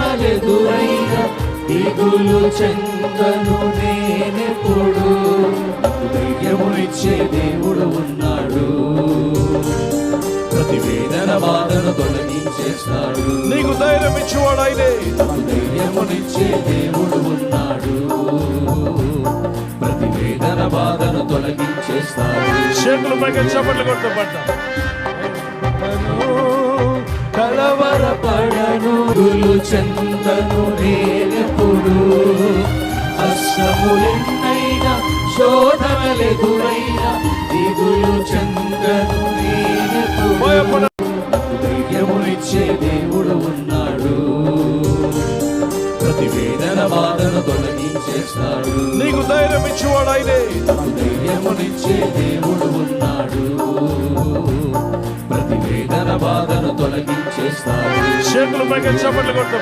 శోధనలెదురైన దిగులు చెందను నేనెప్పుడు. ధైర్యమునిచ్చే దేవుడు ఉన్నాడు, ప్రతి వేదన బాధను తొలగించేస్తాడు. నీకు ధైర్యం ఇచ్చేవాడు ఆయనే. ధైర్యమునిచ్చే దేవుడు ఉన్నాడు, ప్రతి వేదన బాధను తొలగించేస్తాడు. చేతులు పైకి చప్పట్లు కొట్టబడ్డా. కలవరపడను దిగులు చెందను నేనెప్పుడు. కష్టములెన్నైనా శోధనలెదురైన దిగులు చెందను నేనెప్పుడు. ధైర్యమునిచ్చే దేవుడు ఉన్నాడు, ప్రతి వేదన బాధను తొలగించేస్తాడు. నీకు ధైర్యం ఇచ్చేవాడు ఆయనే. ధైర్యమునిచ్చే దేవుడు ఉన్నాడు, ప్రతి వేదన బాధను తొలగించేస్తాడు. చేతులు పైకి చప్పట్లు కొట్టబడ్డా.